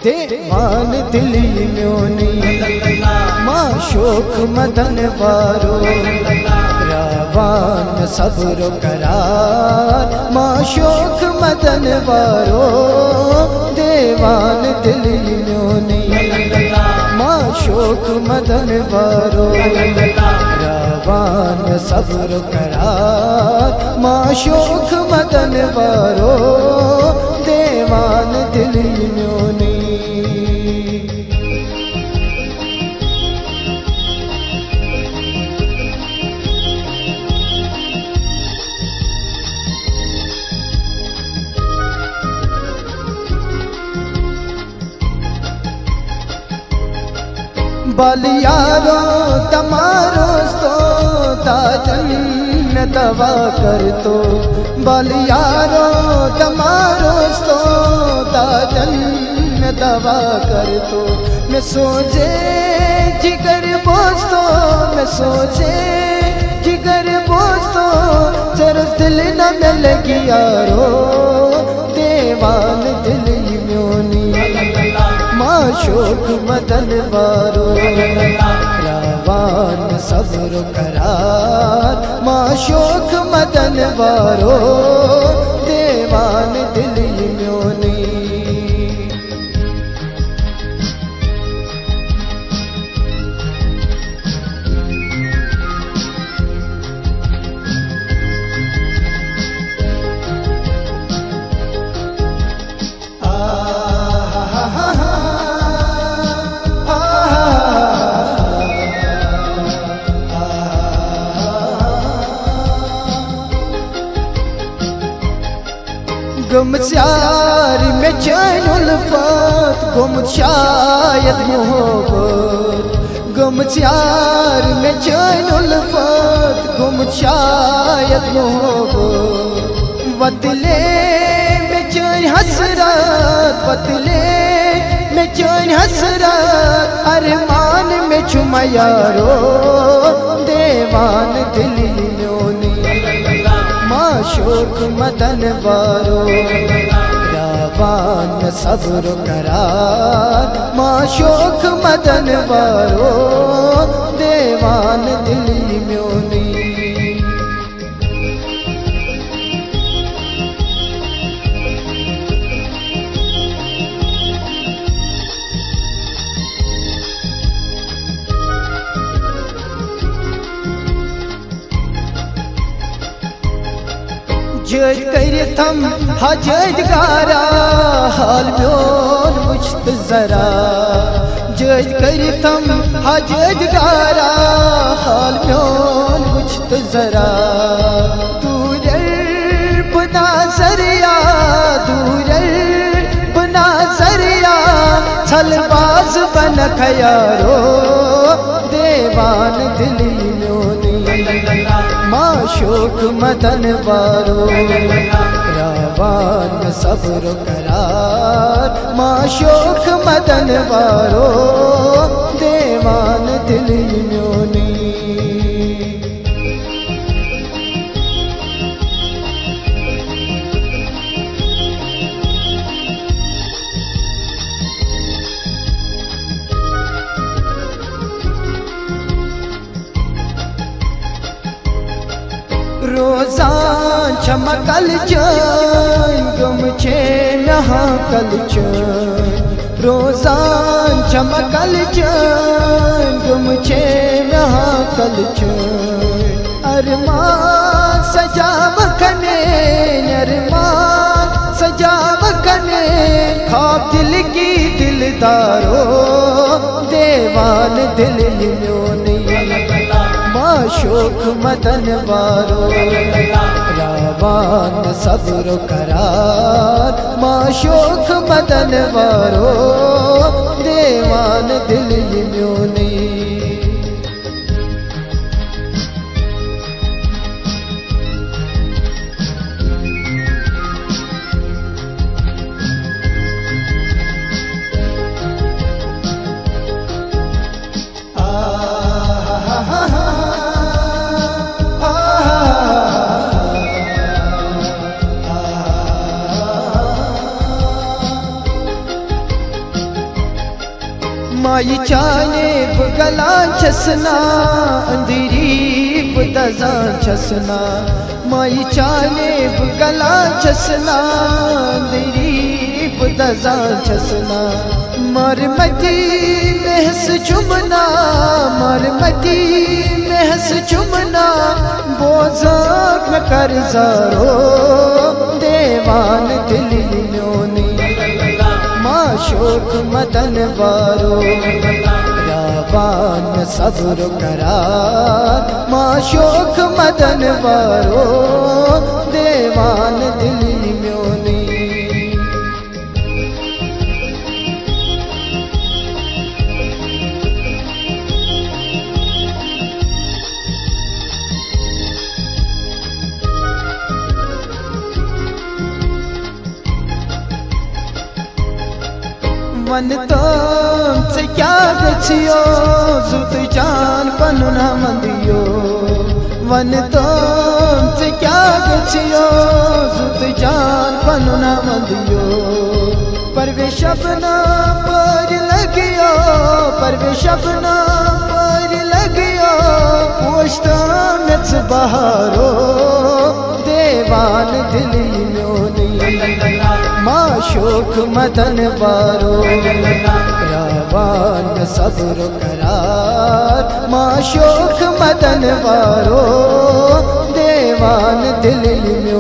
देवान दिली म्योनी माशोक मदन वारो रावान सब्र करार माशोक मदन वारो देवान दिली म्योनी माशोक मदन वारो रावान सब्र करार माशोक मदन वारो देवान दिली म्योनी। बलियारो तमारो तो ताजन दवा कर तो बलियारो तमारो तो ताजन दवा कर तो मैं सोचे जिगर बोस्तो मैं सोचे जिगर बोस्तो चर दिल न मिल यारो देवान दिल म्योनी माशोक मदन वारो रावान सब्र करार माशोक मदन वारो देवान दिली म्योनी। गुम चार में चैन उल्फत गुम शायद मोहब्बत गुम चार में चैन उल्फत गुम शायद मोहब्बत वतले में चैन हसरत वतले में चैन हसरत अरमान में छुमा यारो देवान दिली म्योनी माशोक मदन वारो रावान सब्र करार माशोक मदन वारो देवान दिली म्योनी। जज कर थम हजज गारा हाल म्योन मुश्त जरा जज कर थम हजज गारा हाल म्योन मुश्त जरा दूर बना जरिया दूर बना जरिया छलबाज बन खयारो देवान दिली म्योनी माशोक मदन वारो रावान सब्र करार माशोक मदन वारो देवान दिली म्योनी। रोजान चमकल चैन गुम छे नहा कल चैन रोजान चमकल चैन गुम छे नहा कल चैन अरमान सजाव कने अरमान सजाव कने ख्वाब दिल की दिलदारो देवान दिल म्योनी माशोक मदन वारो रावान सब्र करार माशोक मदन वारो देवान दिली म्योनी। माई चाने गला छसना अंधेरी दजा छसना माई चाने गला छसना अंधेरी दजा छसना मरमती महस चुमना मरमती महस चुमना बोझक न कर जारो देवान दिल म्योनी माशोक मदन वारो रावान सब्र करार माशोक मदन वारो देवान दिल म्योनी वन तुमसे क्या गछियो जुत जान पनुना मंदियो वन तुमसे क्या गछियो जुत जान पनुना मंदियो परवे शबना पर लगियो परवे शबना पर लगियो पोष्टा नच बहारो देवान दिल म्योनी माशोक मदन वारो रावान सब्र करार माशोक मदन वारो देवान दिल म्योनी